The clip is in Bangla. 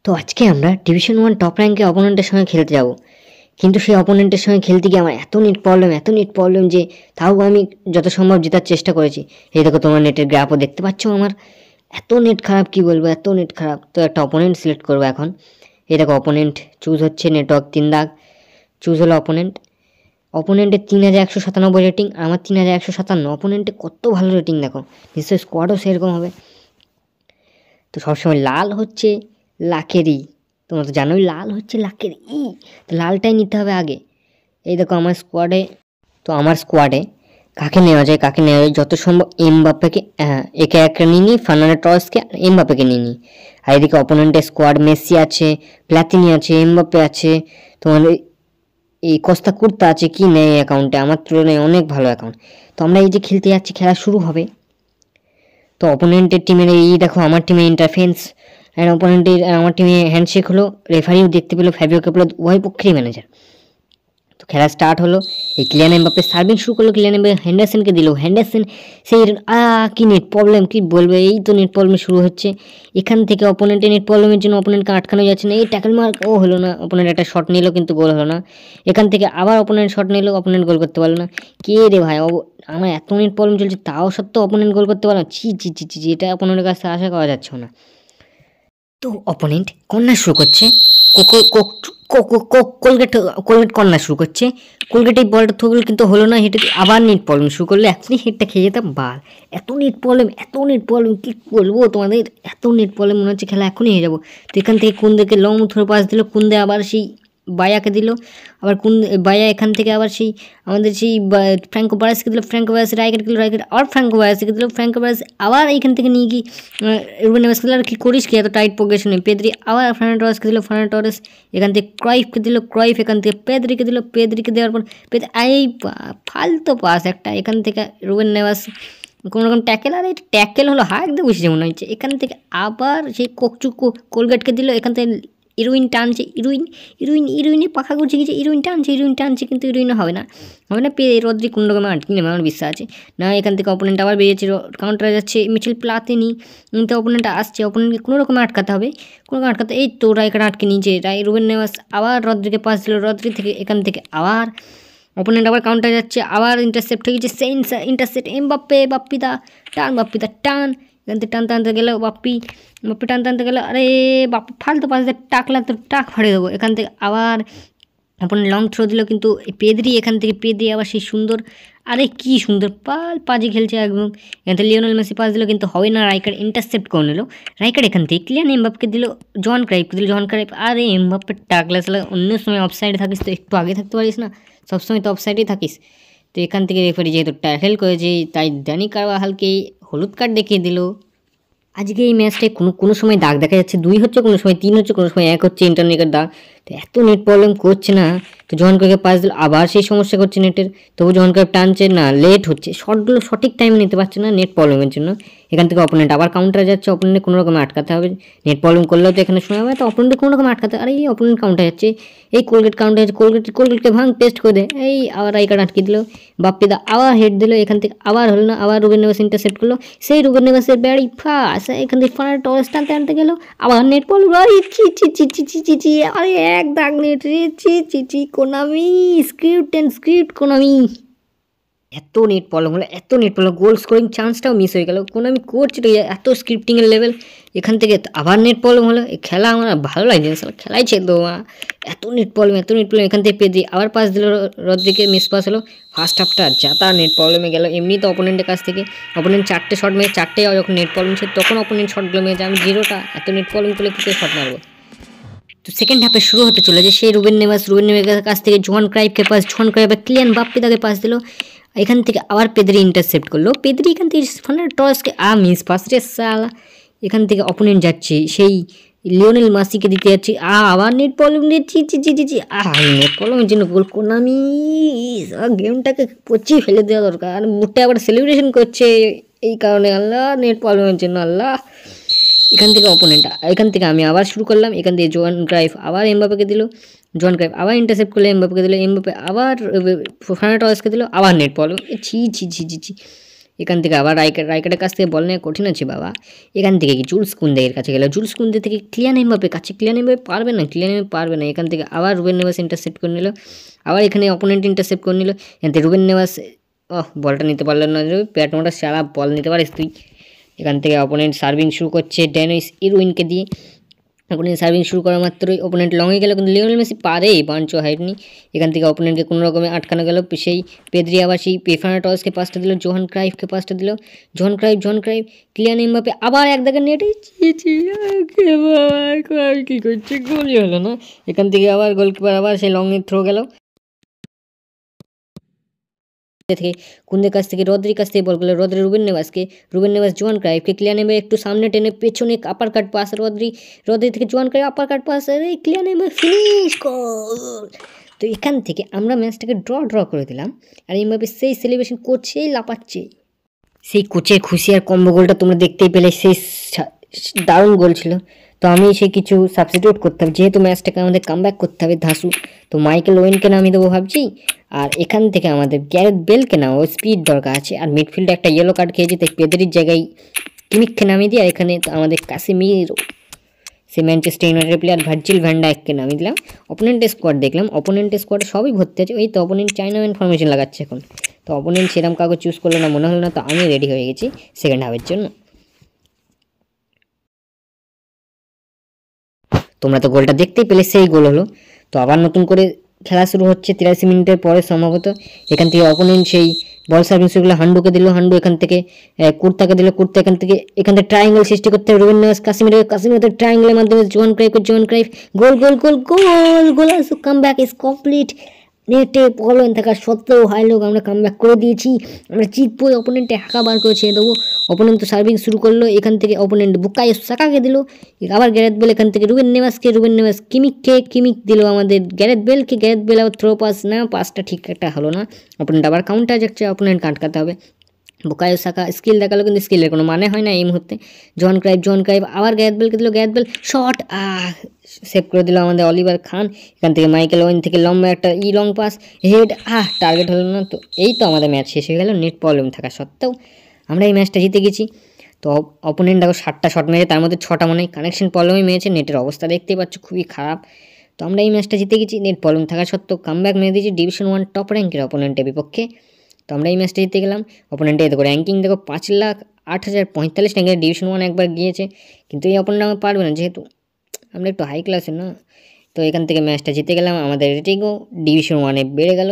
তো আজকে আমরা ডিভিশন 1 টপ র্যাঙ্কে অপোনেন্টের সঙ্গে খেলতে যাব, কিন্তু সেই অপোনেন্টের সঙ্গে খেলতে গিয়ে আমার এত নেট প্রবলেম যে তাও আমি যত সম্ভব জেতার চেষ্টা করেছি। এই দেখো তোমার নেটের গ্রাফও দেখতে পাচ্ছ, আমার এত নেট খারাপ, কি বলবো, এত নেট খারাপ। তো একটা অপোনেন্ট সিলেক্ট করবো এখন। এই দেখো অপোনেন্ট চুজ হচ্ছে, নেটওয়ার্ক 3 দাগ চুজ হলো অপোনেন্টের 3197 রেটিং, আমার 3157। অপোনেন্টে কত ভালো রেটিং দেখো, নিশ্চয়ই স্কোয়াডও সেরকম হবে। তো সবসময় লাল হচ্ছে লাখেরই, তোমরা তো জানোই লাল হচ্ছে লাখের তো লালটাই নিতে হবে আগে। এই দেখো আমার স্কোয়াডে কাকে নেওয়া যায় যত সম্ভব এমবাপ্পেকে, একে একটা নিয়ে নিই, ফার্নান্ডো টর্রেসকে, এমবাপ্পেকে নিয়ে নিই। আর এদিকে অপোনেন্টের স্কোয়াড মেসি আছে, প্লাতিনি আছে, এমবাপ্পে আছে, তোমার এই কস্তা কুর্তা আছে। কি নেই অ্যাকাউন্টে, আমার তুলনায় অনেক ভালো অ্যাকাউন্ট। তো আমরা এই যে খেলতে যাচ্ছি, খেলা শুরু হবে। তো অপোনেন্টের টিমের এই দেখো আমার টিমে ইন্টারফেন্স, অ্যান্ড অপোনেন্টের আমার টিমে হ্যান্ডশেক হলো, রেফারিও দেখতে পেলো, ফাবিও ক্যাপেলো উভয় পক্ষেরই ম্যানেজার। তো খেলা স্টার্ট হলো, এই কিলিয়ান এমবাপ্পে সার্ভিং শুরু করলো, কিলিয়ান এমবাপ্পে হেন্ডারসনকে দিল, হেন্ডারসন সেই কি নেট প্রবলেম, কি বলবো, এই তো নেট প্রবলেম শুরু হচ্ছে এখান থেকে। অপোনেন্টের নেট প্রবলেমের জন্য অপোনেন্টকে আটকানো যাচ্ছে না, এই ট্যাকল মার্ক ও হলো না, অপোনেন্ট একটা শট নিল কিন্তু গোল হলো না। এখান থেকে আবার অপোনেন্ট শট নিল, অপোনেন্ট গোল করতে পারলো না। কে রে ভাই, আমার এত নেট প্রবলেম চলছে তাও সত্ত্বেও অপোনেন্ট গোল করতে পারলো না। ছি, এটা অপোনেন্টের কাছে আশা করা যাচ্ছে না। তো অপোনেন্ট কর্নার শুরু করছে, কোলগেট কর্নার শুরু করছে, কোলগেটে বলটা থুগল কিন্তু হলো না, হেঁটে আবার নেট প্রবলেম শুরু করলে, এখনই হেডটা খেয়ে যেতাম বাল। এত নেট প্রবলেম কি বলবো তোমাদের, এত নেট প্রবলেম মনে হচ্ছে খেলা এখনই হয়ে যাবো। তো এখান থেকে কুন্দেকে লং থ্রো পাস দিল, কুন্দে আবার সেই বায়াকে দিল, আবার বায়া এখান থেকে আবার সেই আমাদের সেই ফ্র্যাঙ্কো বারাসকে দিল, ফ্র্যাঙ্কো বারাস রাইকেট দিল, আবার ফ্র্যাঙ্কো বারাসকে দিল, ফ্র্যাঙ্কো বারাস আবার এইখান থেকে নিয়ে গিয়ে রুবেন নেভেসকে দিল। আর কি করিস কি, এত টাইট প্রোগ্রেশনে পেদ্রি আবার ফার্নান্ডো টর্রেসকে দিল, ফার্নান্ডো টর্রেস এখান থেকে ক্রাইফকে দিল, ক্রাইফ এখান থেকে পেদ্রিকে দিল, পেদ্রিকে দেওয়ার পর এই ফালতো পাস একটা এখান থেকে রুবেন নেভেস কোনো রকম ট্যাকেল, আর এই ট্যাকেল হলো হাত দিয়ে বসেছে মনে হচ্ছে। এখান থেকে আবার সেই কোলগেটকে দিল, এখান থেকে ইরুইন টানছে, ইরুইনে পাখা করছে কিছু, ইরুইন টানছে কিন্তু ইরুইনও হবে না রদ্রি কোন রকমে আটকে নেবে আমার বিশ্বাস আছে না। এখান থেকে অপোনেন্ট আবার বেরিয়েছে, কাউন্টারে যাচ্ছে মিচেল প্লাতিনি, তো অপোনেন্ট আসছে, অপোনেন্টকে কোনো রকমে আটকাতে হবে, এই তো রাইকার আটকে নিয়েছে, রুবেন নেভাস আবার রদ্রিকে পাস দিল, রদ্রি থেকে এখান থেকে আবার অপোনেন্ট আবার কাউন্টারে যাচ্ছে, আবার ইন্টারসেপ্ট হয়ে গেছে, সেই ইন্টারসেপ্ট বাপ্পিদা টান এখান থেকে টানতে গেল, বাপ্পি টানতে গেল, আরে বাপ্পি ফালতু পাশ দিয়ে টাকলা তো টাক ফাড়িয়ে দেবো। এখান থেকে আবার অপোনেন্ট লং থ্রো দিল, কিন্তু পেদ্রি এখান থেকে আবার সেই সুন্দর, আরে কি সুন্দর পাজি খেলছে একদম। এখান থেকে লিওনেল মেসি পাস দিল কিন্তু হবে না, রাইকার ইন্টারসেপ্ট করে নিল, রাইকার এখান থেকে কিলিয়ান এমবাপ্পেকে দিল, জন ক্রাইফকে দিল, আরে এমবাপ্পে টাকলা চালা, অন্য সময় অফসাইডে থাকিস তো একটু আগে থাকতে পারিস না, সবসময় তো অফসাইডেই থাকিস। তো এখান থেকে রেফারি যেহেতু ট্যাকেল করেছে, তাই ড্যানি কারভাহালকে হলুদ কার্ড দেখিয়ে দিল। আজকে এই ম্যাচটায় কোনো সময় দাগ দেখা যাচ্ছে 2 হচ্ছে, কোনো সময় 3 হচ্ছে, কোনো সময় 1 হচ্ছে ইন্টারনেটের দাগ। তো এত নেট প্রবলেম করছে না, তো জন ক্রাইফকে পাস দিল, আবার সেই সমস্যা করছে নেটের, তবু জন ক্রাইফ টানছে না, লেট হচ্ছে, শটগুলো সঠিক টাইমে নিতে পারছে না নেট প্রবলেমের জন্য। এখান থেকে অপোনেন্ট আবার কাউন্টারে যাচ্ছে, অপোনেন্টে কোনো রকম আটকাতে হবে, নেট প্রবলেম করলেও তো এখানে শোনা হবে, তো অপোনেন্টে কোনো রকম আটকাতে, আর এই অপোনেন্ট কাউন্টার যাচ্ছে, এই কোলগেটকে ভাঙ টেস্ট করে দেয়, এই আবার রাইকার আটকে দিল, বাপ্পিদা আবার হেড দিল, এখান থেকে আবার হলো না, আবার রুবেন নেভেস ইন্টারসেপ্ট করলো, সেই রুবেন নেভেসের ব্যাড়ি ফাঁস, এখান থেকে ফার্নান্ডো টর্রেস টানতে গেল, আবার নেট প্রবলেম, ছি আরে এক দাগ নেট রে, ছি কোনামি স্ক্রিপ্ট কোনামি, এত নেট প্রবলেম হলো, গোল স্কোরিং চান্সটাও মিস হয়ে গেল, কোনামি করছে তো এত স্ক্রিপ্টিংয়ের লেভেল। এখান থেকে আবার নেট প্রবলেম হলো, এই খেলা আমার ভালো লাগছে না, খেলাই ছিল তো এত নেট প্রবলেম। এখান থেকে পেয়ে দিয়ে আবার পাস দিল, রদ্রিকে মিস পাস হলো। ফার্স্ট হাফটা যাতা নেট প্রবলেমে গেল, এমনি তো অপোনেন্টের কাছ থেকে অপোনেন্ট 4টে শট মেরে 4টে, যখন নেট প্রবলেম ছিল তখন অপোনেন্ট শটগুলো মেরেছে, আমি 0টা, এত নেট প্রবলেম করলে কী করে শট মারবো। তো সেকেন্ড হাফে শুরু হতে চলেছে, সেই রুবেন নেভেসের কাছ থেকে জন ক্রাইফকে পাস, ক্লিয়ান বাপ্পিদাকে পাস দিল, এখান থেকে আবার পেদ্রি ইন্টারসেপ্ট করলো, পেদ্রি এখান থেকে ফার্নান্ডো টর্রেসকে মিস পাস রে সালা। এখান থেকে অপোনেন্ট যাচ্ছে, সেই লিওনেল মেসিকে দিতে যাচ্ছে, আবার নেট প্রবলেম ছি নেট প্রবলেমের জন্য গোল কোনামি, গেমটাকে পচিয়ে ফেলে দেওয়া দরকার, আর মোটে আবার সেলিব্রেশন করছে এই কারণে, আল্লাহ নেট প্রবলেমের জন্য আল্লাহ। এখান থেকে আমি আবার শুরু করলাম, এখান থেকে জন ক্রাইফ আবার এমবাপ্পেকে দিল, জন ক্রাইফ আবার ইন্টারসেপ্ট করলে এমবাপ্পেকে দিল, এমবাপ্পে আবার ফার্নান্ডো টর্রেসকে দিল, আবার নেট প্রবলেম, ছি এখান থেকে আবার রাইকারের কাছ থেকে বল নেওয়া কঠিন আছে বাবা। এখান থেকে কি জুলস কুন্দের কাছে গেল, জুলস কুন্দে থেকে ক্লিয়ান এমবাপে কাছে, ক্লিয়ান এমবাপে পারবে না, ক্লিয়ান এমবাপে পারবে না। এখান থেকে আবার রুবেন নেভাস ইন্টারসেপ্ট করে নিল, আবার এখানে অপোনেন্ট ইন্টারসেপ্ট করে নিল। এখান থেকে রুবেন নেভাস বলটা নিতে পারলেন না, প্যাটমোটা সারা বল নিতে পারিস তুই। এখান থেকে অপোনেন্ট সার্ভিং শুরু করছে ড্যানিস ইরউইনকে দিয়ে। অপোনেন্ট সার্ভিং শুরু করা মাত্রই অপোনেন্ট লংয়ে গেল, কিন্তু লিওনেল মেসি পারে বাঞ্চো হাইটনি। এখান থেকে অপোনেন্টকে কোনো রকমে আটকানো গেল। সেই পেদ্রি আবার সেই ফের্নান্ডেজকে পাসটা দিল, জোহান ক্রাইফকে পাসটা দিল, জোহান ক্রাইফ ক্লিয়ান এমবাপে আবার এক দাগের নেটে কী করছে, গোলই হলো না। এখান থেকে আবার গোলকিপার আবার সেই লংয়ে থ্রো গেল থেকে কুন্দের কাছ থেকে রদ্রির কাছ থেকে বল গেল, রদ্রি রুবেন নেভাস জোয়ান ক্রাইফকে, ক্লিয়ান এমবাপে একটু সামনে টেনে পেছনে আপার কাট পাস, রদ্রি থেকে জোয়ান ক্রাইফ আপার কাট পাস, ক্লিয়ান এমবাপে ফিনিশ গোল। তো এখান থেকে আমরা ম্যাচটাকে ড্র করে দিলাম। আর এমবাপে সেই সেলিব্রেশন করছেই, লাপাচ্ছে। সেই কোচের খুশি আর কম্বো গোলটা তোমরা দেখতেই পেলে, সেই দারুণ গোল ছিল। তো আমি সেই কিছু সাবস্টিটিউট করতে হবে, যেহেতু ম্যাচটাকে আমাদের কামব্যাক করতে হবে ধাসু। তো মাইকেল ওয়েনকে নামিয়ে দেবো ভাবছি। আর এখান থেকে আমাদের গ্যারেথ বেলকে নাও, স্পিড দরকার আছে। আর মিডফিল্ডে একটা ইয়েলো কার্ড খেয়েছি, তাই পেদ্রির জায়গায় কিমিককে নামিয়ে দিয়ে, আর এখানে আমাদের কাসেমিরো, সে Manchester United player Virgil van ডাইককে নামিয়ে দিলাম। অপোনেন্টের স্কোয়াড দেখলাম, অপোনেন্টের স্কোয়াডে সবই ভর্তি আছে। ওই তো অপোনেন্ট চাইনাম্যান ফরমেশন লাগাচ্ছে এখন। তো অপোনেন্ট সেরকম কাউকে চুজ করলো না, মনে হলো না। তো আমি রেডি হয়ে গেছি সেকেন্ড হাফের জন্য। তোমরা তো গোলটা দেখতেই পেলে, সেই গোল হলো। তো আবার নতুন করে খেলা শুরু হচ্ছে 83 মিনিটের পরে সম্ভবত। এখান থেকে অপোনেন্ট সেই বল সার্ভিং শুরু হান্ডুকে দিল, হান্ডু এখান থেকে কুর্তাকে দিল, কুর্তা এখান থেকে ট্রায়াঙ্গেল সৃষ্টি করতে হবে রুবেন নেভাস কাসিমিরো ট্রায়াঙ্গেলের মাধ্যমে জোয়ান ক্রাইফ গোল আসো, কামব্যাক ইজ কমপ্লিট। নেটে প্রবলেম থাকা সত্ত্বেও হাই লোক আমরা কামব্যাক করে দিয়েছি। আমরা জিতবো, অপোনেন্টে হাঁকা বার করে ছেড়ে দেবো। অপোনেন্ট তো সার্ভিং শুরু করলো, এখান থেকে অপোনেন্ট বুকায়ো সাকাকে দিল, আবার গ্যারেথ বেল এখান থেকে রুবেন নেভাস কিমিক দিল আমাদের গ্যারেথ বেল আবার থ্রো পাস না, পাসটা ঠিক একটা হলো না। অপোনেন্ট আবার কাউন্টার যাচ্ছে, অপোনেন্ট আটকাতে হবে। বুকায়ো সাকা স্কিল দেখালো, কিন্তু স্কিলের কোনো মানে হয় না এই মুহূর্তে। জোয়ান ক্রাইফ আবার গ্যারেথ বেলকে দিল, শট সেভ করে দিল আমাদের অলিভার খান। এখান থেকে মাইকেল ওয়েন থেকে লম্বা একটা লং পাস, হেড টার্গেট হলো না। তো এই তো আমাদের ম্যাচ শেষ হয়ে গেল নেট প্রবলেম থাকা সত্ত্বেও। আমরা এই ম্যাচটা জিতে গেছি। তো অপোনেন্ট দেখো 7টা শট মেরেছে, তার মধ্যে 6টা মনে হয় কানেকশন প্রবলেমই মেরেছে। নেটের অবস্থা দেখতেই পাচ্ছ খুবই খারাপ। তো আমরা এই ম্যাচটা জিতে গেছি নেট প্রবলেম থাকা সত্ত্বেও, কামব্যাক মেরে দিয়েছি ডিভিশন 1 টপ র্যাঙ্কের অপোনেন্টের বিপক্ষে। তো আমরা এই ম্যাচটা জিতে গেলাম। অপোনেন্টে দেখো র্যাঙ্কিং দেখো 5,08,045 র্যাঙ্কের ডিভিশন 1 একবার গিয়েছে, কিন্তু এই অপোনেন্ট আমার পারবে না, যেহেতু আমরা একটু হাই ক্লাসের না। তো এখান থেকে ম্যাচটা জিতে গেলাম, আমাদের রেটিংও ডিভিশন 1-এ বেড়ে গেল।